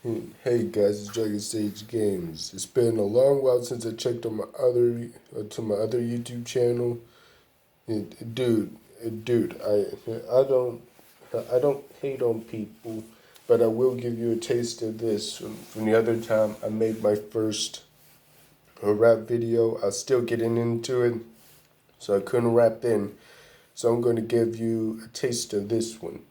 Hey guys, it's Dragon Stage Games. It's been a long while since I checked on my other YouTube channel. Dude, I don't hate on people, but I will give you a taste of this. From the other time I made my first rap video, I was still getting into it, so I couldn't rap then. So I'm going to give you a taste of this one.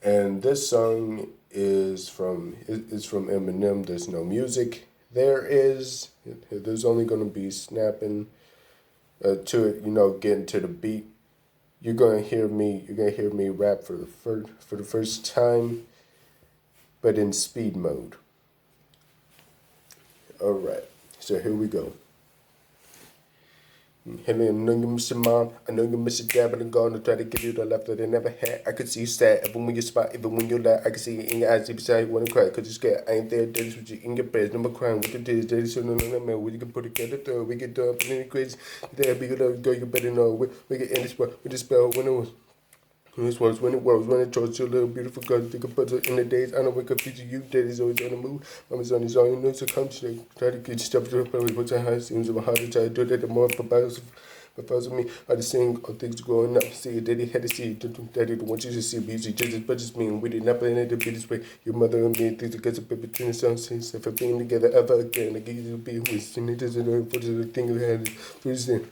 And this song is from Eminem. There's no music. There's only gonna be snapping to it. Getting to the beat. You're gonna hear me rap for the first time, but in speed mode. All right. So here we go. Hello, I know you miss your mom. I know you miss your dad, but I'm gonna try to give you the love that they never had. I could see you sad, even when you smile, even when you laugh. I can see it in your eyes, deep inside, you wanna cry, cause you're scared. I ain't there, daddy's with you in your bed, number crying. What it is, daddy's so no, man. We can put together, though. We get done, but any crazy. There, be good, girl, you better know. We get in this world, with this spell, when it was. When it chose your little beautiful girl, think about it in the days. I know we confuse you, daddy's always on the move. Mama's on his own, you know, so come to try to get stuff to the place, what's high seems of hard to try to do that. The more proposals of me, I just saying all things growing up. See, daddy had to see, daddy don't want you to see, be easy, just me, and we did not plan it to be this way. Your mother and me, things together, between the songs, for being together ever again. I give you to be with, and it isn't the thing we had, please then.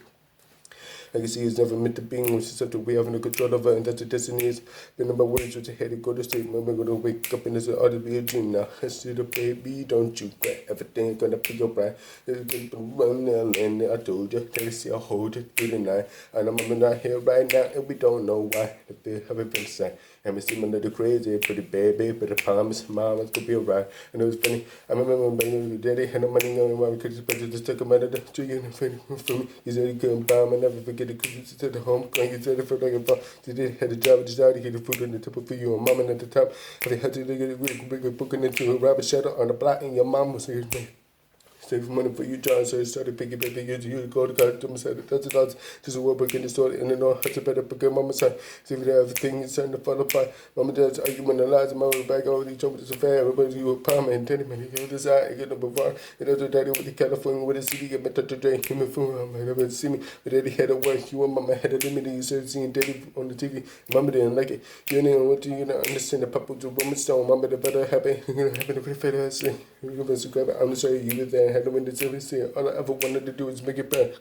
I can see it's never meant to be, which is something we have no control over, and that's what destiny is. Been in my words, with your head to go to sleep. I'm gonna wake up and it's ought to be a dream now. I see the baby, don't you cry. Everything's gonna be alright. It's gonna run now, and I told you, that I see I hold it through the night. And I'm not here right now, and we don't know why. The fear haven't been signed. And we seem a little crazy, pretty baby, but I promise mama's gonna be alright. And it was funny, I remember when daddy had no money on my cookies, but just took him out of the tree and funny for me. He said he couldn't buy him, I never forget the cookies to the home. He said it for like a ball. He did had a job at the job to get the food on the table for you and mama at the top. They had to get it, bring a book into a rabbit shelter on the block, and your mom was here. Save money for you, John. So I started picking you go to God to my side. $1,000 just a word book in the store. And then all has a better book in mama's side. See if everything is starting to fall apart. Mama does arguing the lies. Mama back over each other. It's a fair. Everybody you a palm and daddy man. You this eye. I get number one. And other daddy with the California with the city. Get my touch of drink. Him and food. I never see me. But daddy had to work. You and mama had a limit. You started seeing daddy on the TV. Mama didn't like it. You didn't want to, understand the purple to woman stone. Mama the better happy. You're gonna happen to be fair. I say. You're gonna grab it. I'm just sorry you were there. Had to win the service. All I ever wanted to do is make it back.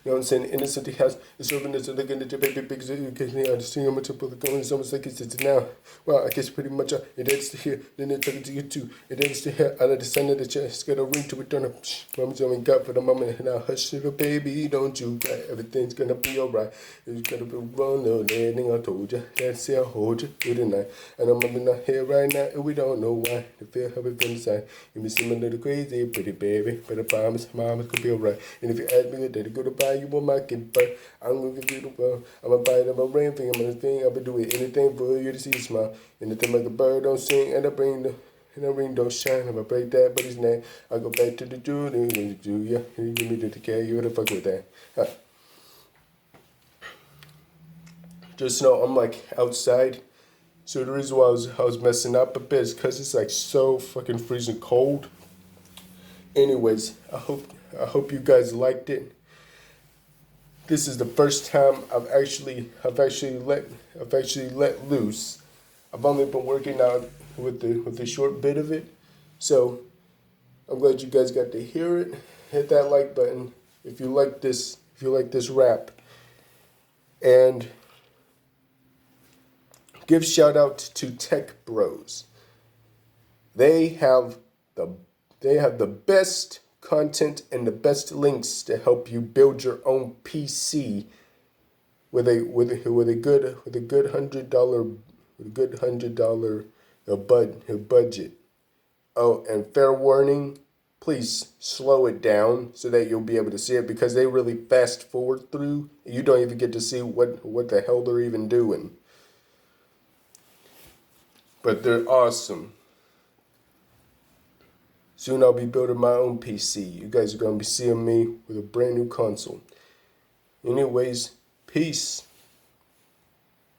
You know what I'm saying? Innocent house is serving as a look into your baby big city. Occasionally, I just see how much people are going. It's almost like it's now. Well, I guess pretty much it ends to here. Then they're talking to you too. It ends to here. Out of the sun of the chest. Got a ring to return up. Mama's only got for the moment. Now, hush, little baby. Don't you cry. Everything's gonna be alright. It's gonna be wrong. No landing. I told you. That's it. I hold you through the night. And I'm not here right now. And we don't know why. The fear of it from the side. You may seem a little crazy, pretty baby. But I promise, mama's gonna be alright. And if you ask me, daddy, go to buy you one my kid, but I'm gonna give you the world. I'm gonna bite up a rain thing, I'm gonna thing, I'll be doing anything for you to see a smile. Anything like a bird don't sing, and I bring the and the ring don't shine. I'm gonna break that, but his name. I go back to the Jew, yeah, you give me the care, you would fuck with that. Just know I'm like outside. So the reason why I was messing up a bit is because it's like so fucking freezing cold. Anyways, I hope you guys liked it. This is the first time I've actually let loose. I've only been working out with the short bit of it, so I'm glad you guys got to hear it. Hit that like button if you like this. If you like this rap, and give shout out to Tech Bros. They have the best content and the best links to help you build your own PC with a good $100 budget. Oh, and fair warning, please slow it down so that you'll be able to see it, because they really fast forward through. You don't even get to see what the hell they're even doing. But they're awesome. Soon I'll be building my own PC. You guys are going to be seeing me with a brand new console. Anyways, peace.